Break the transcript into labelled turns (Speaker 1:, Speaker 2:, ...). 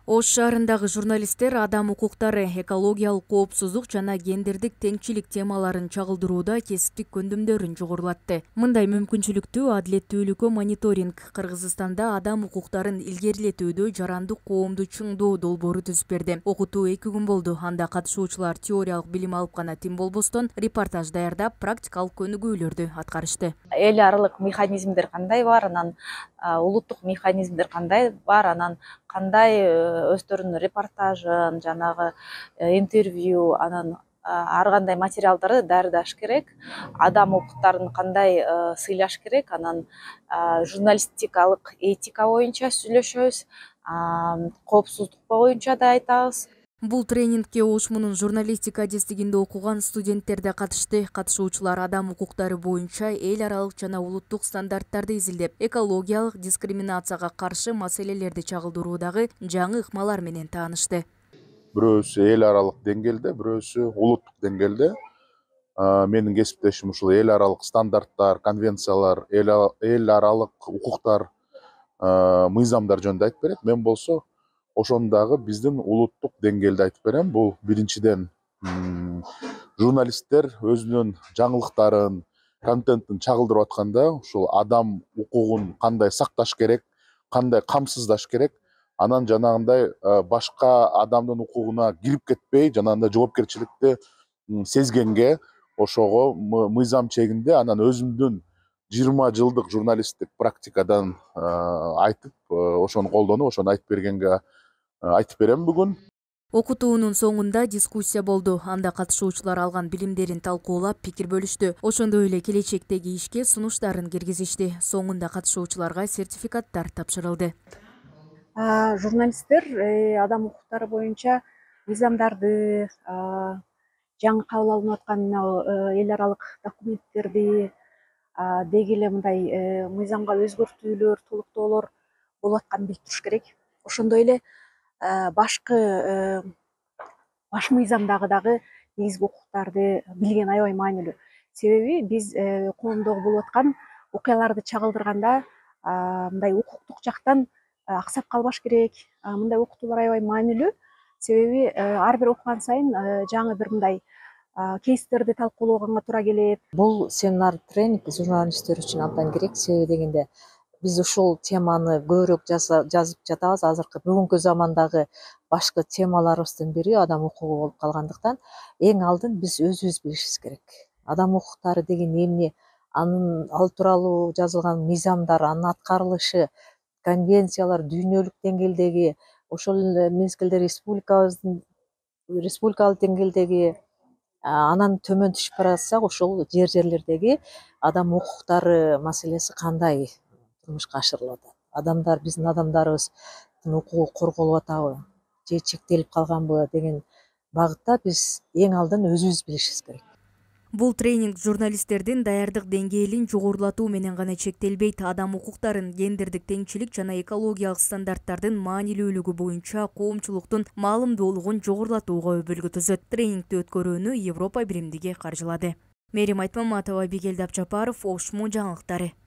Speaker 1: Ош шаарындагы журналисттер адам укуктары, экологиялык коопсуздук жана гендердик теңчилик темаларын чагылдырууда кесиптик көндүмдөрүн жогорулатты. Мындай мүмкүнчүлүктүү адилеттүүлүккө мониторинг Кыргызстанда адам укуктарын илгерилетүүдө жарандык коомду чыңдоо долбоору түзүп берди. Окутуу 2 күн болду. Анда катышуучулар теориялык билим алып гана тим болбостон, репортаж даярдап, практикалык көнүгүүлөрдү аткарышты.
Speaker 2: Эл аралык механизмдер кандай бар, анан улуттук механизмдер кандай бар, анан кандай өздөрүнүн репортажын, жанагы интервью, анан ар кандай материалдарды даярдаш керек, адам укуктарын кандай сыйлаш керек, анан журналистикалык этика боюнча сүйлөшөбүз, коопсуздук боюнча да айтабыз.
Speaker 1: Бул тренингке Ош мунун журналистика адестигинде окуган студенттер да катышты. Катышуучулар адам укуктары боюнча эл аралык жана улуттук стандарттарды изилдеп, экологиялык дискриминацияга каршы маселелерди чагылдыруудагы жаңы ыкмалар менен таанышты.
Speaker 3: Бирөөсү эл аралык деңгээлде, бирөөсү улуттук деңгээлде. Менин кесиптешим ушул эл аралык стандарттар, конвенциялар, эл аралык укуктар, мыйзамдар жөнүндө айтып берет. Мен болсо ошону дагы биздин улуттук деңгээлде айтып берем. Бул биринчиден журналисттер өзүнүн жаңылыктарын, контентин чагылдырып атканда ушул адам укугун кандай сакташ керек, кандай камсыздаш керек, анан жанагындай башка адамдын укугуна кирип кетпей, жанагындай жоопкерчиликти сезгенге, ошого мыйзам чегинде анан өзүмдүн 20 жылдык журналисттик практикадан айтып, ошону колдонуп, ошону айтып бергенге айтып берем бүгүн.
Speaker 1: Окутуунун соңунда дискуссия болду. Анда катышуучулар алган билимдерин талкуулап, пикир бөлүштү. Ошондой эле келечектеги ишке сунуштарын киргизишти. Соңунда катышуучуларга сертификаттар тапшырылды.
Speaker 4: Журналисттер адам укуктары боюнча мыйзамдарды, жаңы кабыл алынып аткан эл аралык документтерди, деги эле мындай мыйзамга өзгөртүүлөр, толуктоолор болуп атканын билип туруш керек. Ошондой эле баш мыйзамдагы дагы негизги укуктарды билген аябай маанилүү. Себеби биз коомдогу болуп аткан окуяларды чагылдырганда мындай укуктук жактан аксап калбаш керек. Мындай окутуулар аябай маанилүү. Себеби ар бир окуган сайын жаңы бир мындай кейстерди талкуулоого туура келет.
Speaker 5: Бул семинар тренинг журналисттер үчүн абдан керек. Себеби дегенде биз ушул теманы көбүрөөк жазып жатабыз. Азыркы бүгүнкү замандагы башкы темаларыбыздын бири адам укугу болуп калгандыктан эң алдын биз өзүбүз билишибиз керек. Адам укуктары деген эмне, ал тууралуу жазылган мыйзамдар, анын аткарылышы, конвенциялар, дүйнөлүк деңгээлдеги, ошол эле мезгилде республикалык деңгээлдеги, анан төмөн түшүп бара жатсак, ошол жерлердеги адам укуктары маселеси кандай турмушка ашырылып атат. Биздин адамдарыбыздын укугу корголуп атабы же чектелип калганбы деген багытта биз эң алдын өзүбүз билишибиз керек.
Speaker 1: Бул тренинг журналисттердин даярдык деңгээлин жогорулатуу менен гана чектелбейт. Адам укуктарын, гендердик теңчилик жана экологиялык стандарттардын маанилүүлүгү боюнча коомчулуктун маалымдуулугун жогорулатууга өбөлгө түзөт. Тренингди өткөрүүнү Европа биримдиги каржылады. Мерим Айтмаматова, Бигелди Абжапаров, Ош жаңылыктары.